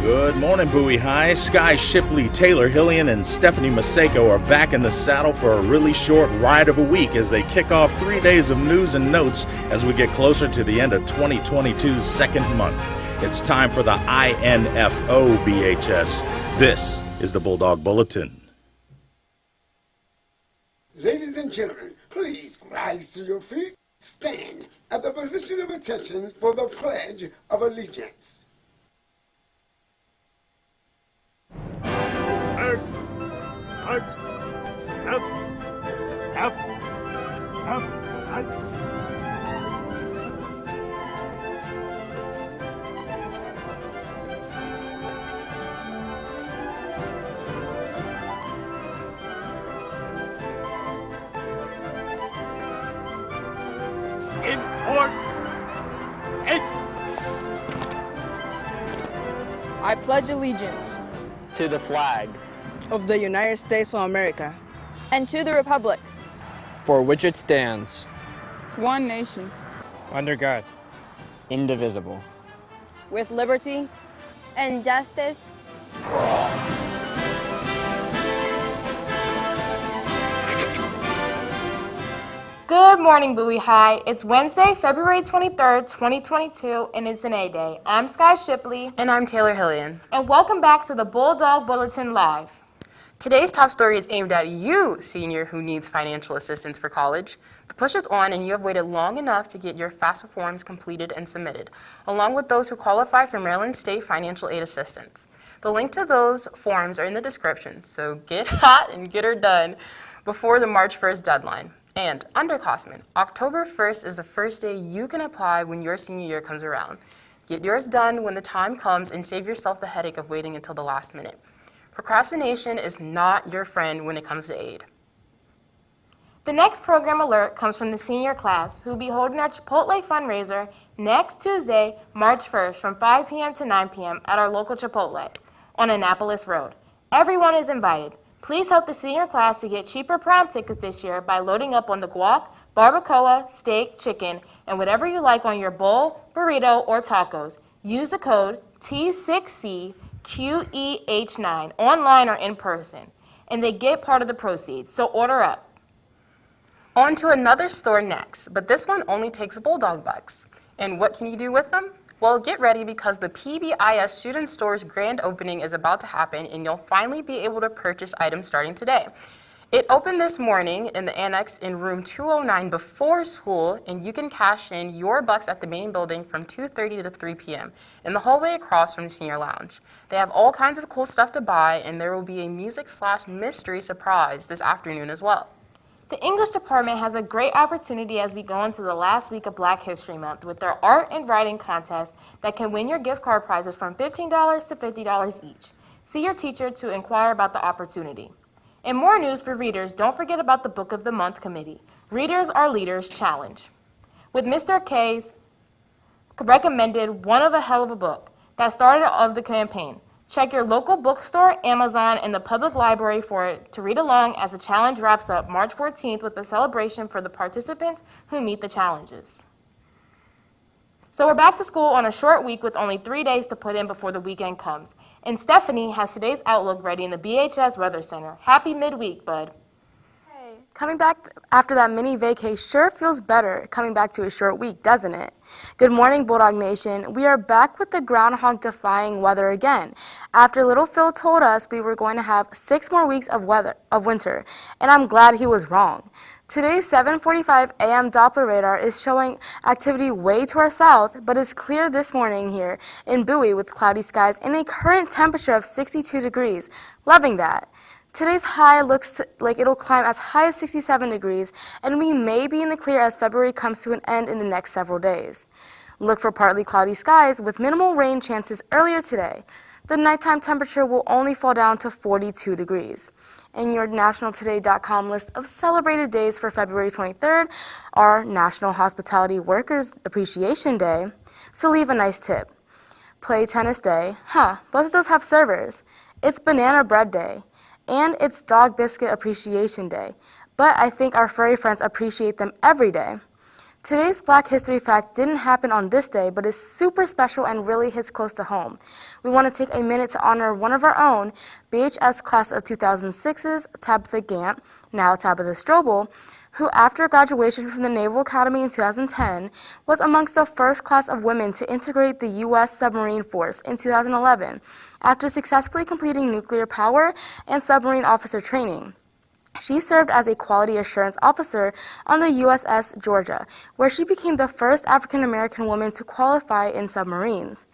Good morning, Bowie High. Skye, Shipley, Taylor, Hillian, and Stephanie Maceiko are back in the saddle for a really short ride of a week as they kick off 3 days of news and notes as we get closer to the end of 2022's second month. It's time for the INFO BHS. This is the Bulldog Bulletin. Ladies and gentlemen, please rise to your feet. Stand at the position of attention for the Pledge of Allegiance. I pledge allegiance to the flag of the United States of America and to the republic for which it stands, one nation, under God, indivisible, with liberty and justice for all. Good morning, Bowie High. It's Wednesday, February 23rd, 2022, and it's an A-Day. I'm Skye Shipley. And I'm Taylor Hillian. And welcome back to the Bulldog Bulletin Live. Today's top story is aimed at you, senior who needs financial assistance for college. The push is on, and you have waited long enough to get your FAFSA forms completed and submitted, along with those who qualify for Maryland State Financial Aid Assistance. The link to those forms are in the description, so get hot and get her done before the March 1st deadline. And underclassmen, October 1st is the first day you can apply when your senior year comes around. Get yours done when the time comes and save yourself the headache of waiting until the last minute. Procrastination is not your friend when it comes to aid. The next program alert comes from the senior class, who will be holding their Chipotle fundraiser next Tuesday, March 1st, from 5 p.m. to 9 p.m. at our local Chipotle on Annapolis Road. Everyone is invited. Please help the senior class to get cheaper prom tickets this year by loading up on the guac, barbacoa, steak, chicken, and whatever you like on your bowl, burrito, or tacos. Use the code T6CQEH9 online or in person, and they get part of the proceeds, so order up. On to another store next, but this one only takes Bulldog bucks. And what can you do with them? Well, get ready because the PBIS Student Store's grand opening is about to happen, and you'll finally be able to purchase items starting today. It opened this morning in the annex in room 209 before school, and you can cash in your bucks at the main building from 2:30 to 3 p.m. in the hallway across from the senior lounge. They have all kinds of cool stuff to buy, and there will be a music/mystery surprise this afternoon as well. The English department has a great opportunity as we go into the last week of Black History Month with their art and writing contest that can win your gift card prizes from $15 to $50 each. See your teacher to inquire about the opportunity. And more news for readers, don't forget about the Book of the Month Committee, Readers Are Leaders Challenge. With Mr. K's recommended one of a hell of a book that started of the campaign. Check your local bookstore, Amazon, and the public library for it to read along as the challenge wraps up March 14th with a celebration for the participants who meet the challenges. So we're back to school on a short week with only 3 days to put in before the weekend comes. And Stephanie has today's outlook ready in the BHS Weather Center. Happy midweek, bud. Hey, coming back after that mini vacay sure feels better coming back to a short week, doesn't it? Good morning, Bulldog Nation. We are back with the groundhog-defying weather again. After Little Phil told us we were going to have 6 more weeks of winter, and I'm glad he was wrong. Today's 7:45 a.m. Doppler radar is showing activity way to our south, but it's clear this morning here in Bowie with cloudy skies and a current temperature of 62 degrees. Loving that. Today's high looks like it'll climb as high as 67 degrees, and we may be in the clear as February comes to an end in the next several days. Look for partly cloudy skies with minimal rain chances earlier today. The nighttime temperature will only fall down to 42 degrees. And your nationaltoday.com list of celebrated days for February 23rd are National Hospitality Workers Appreciation Day, so leave a nice tip. Play Tennis Day, both of those have servers. It's Banana Bread Day. And it's Dog Biscuit Appreciation Day, but I think our furry friends appreciate them every day. Today's Black History Fact didn't happen on this day, but is super special and really hits close to home. We want to take a minute to honor one of our own, BHS class of 2006's Tabitha Gant, now Tabitha Strobel, who after graduation from the Naval Academy in 2010, was amongst the first class of women to integrate the U.S. submarine force in 2011, after successfully completing nuclear power and submarine officer training. She served as a quality assurance officer on the USS Georgia, where she became the first African-American woman to qualify in submarines.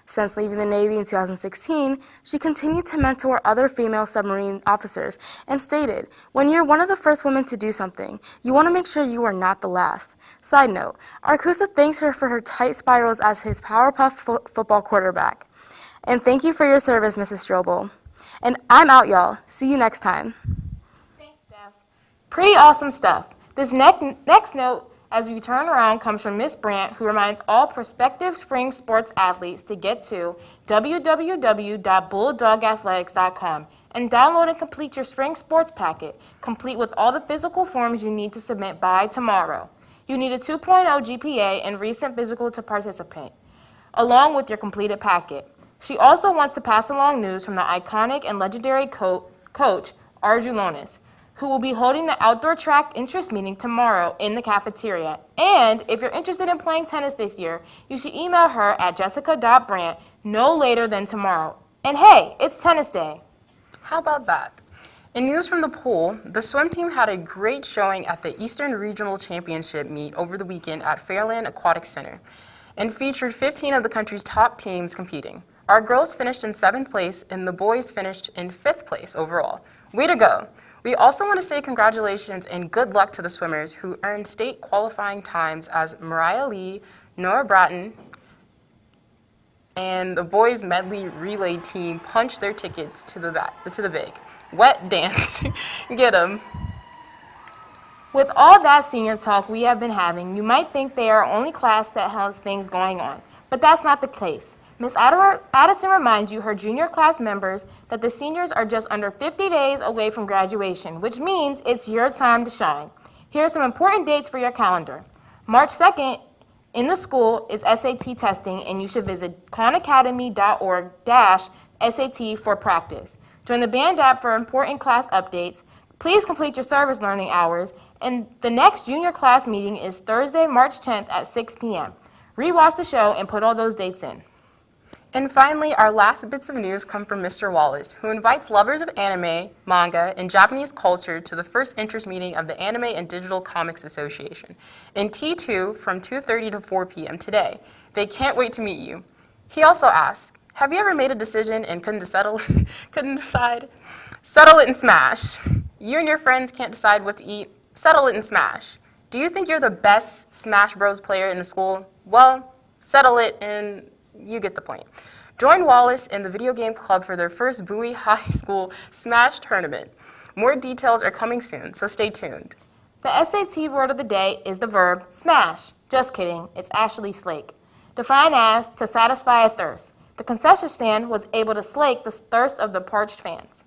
Since leaving the Navy in 2016, she continued to mentor other female submarine officers and stated, "When you're one of the first women to do something, you want to make sure you are not the last." Side note, Arcusa thanks her for her tight spirals as his Powerpuff football quarterback. And thank you for your service, Mrs. Strobel. And I'm out, y'all. See you next time. Thanks, Steph. Pretty awesome stuff. This next note, as we turn around, comes from Miss Brandt, who reminds all prospective spring sports athletes to get to www.bulldogathletics.com and download and complete your spring sports packet, complete with all the physical forms you need to submit by tomorrow. You need a 2.0 GPA and recent physical to participate, along with your completed packet. She also wants to pass along news from the iconic and legendary coach, Arjulonis, who will be holding the outdoor track interest meeting tomorrow in the cafeteria. And if you're interested in playing tennis this year, you should email her at jessica.brandt no later than tomorrow. And hey, it's tennis day. How about that? In news from the pool, the swim team had a great showing at the Eastern Regional Championship meet over the weekend at Fairland Aquatic Center and featured 15 of the country's top teams competing. Our girls finished in 7th place and the boys finished in 5th place overall. Way to go! We also want to say congratulations and good luck to the swimmers who earned state qualifying times as Mariah Lee, Nora Bratton, and the boys medley relay team punched their tickets to the big. Wet dance. Get 'em. With all that senior talk we have been having, you might think they are only class that has things going on, but that's not the case. Ms. Addison reminds you, her junior class members, that the seniors are just under 50 days away from graduation, which means it's your time to shine. Here are some important dates for your calendar. March 2nd, in the school, is SAT testing, and you should visit khanacademy.org/SAT for practice. Join the band app for important class updates. Please complete your service learning hours, and the next junior class meeting is Thursday, March 10th at 6 p.m. Rewatch the show and put all those dates in. And finally, our last bits of news come from Mr. Wallace, who invites lovers of anime, manga, and Japanese culture to the first interest meeting of the Anime and Digital Comics Association in T2 from 2:30 to 4 p.m. today. They can't wait to meet you. He also asks, have you ever made a decision and couldn't decide? Settle it and smash. You and your friends can't decide what to eat? Settle it and smash. Do you think you're the best Smash Bros. Player in the school? Well, settle it and you get the point. Join Wallace and the Video Game Club for their first Bowie High School Smash Tournament. More details are coming soon, so stay tuned. The SAT word of the day is the verb smash. Just kidding, it's actually slake. Defined as to satisfy a thirst. The concession stand was able to slake the thirst of the parched fans.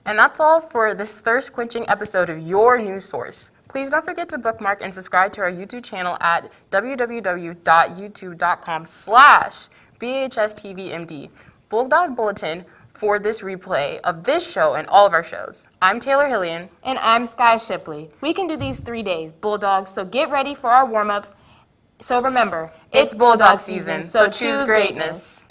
And that's all for this thirst-quenching episode of Your News Source. Please don't forget to bookmark and subscribe to our YouTube channel at www.youtube.com/BHSTVMD. Bulldog Bulletin for this replay of this show and all of our shows. I'm Taylor Hillian. And I'm Skye Shipley. We can do these 3 days, Bulldogs, so get ready for our warm-ups. So remember, It's Bulldog season, so choose greatness.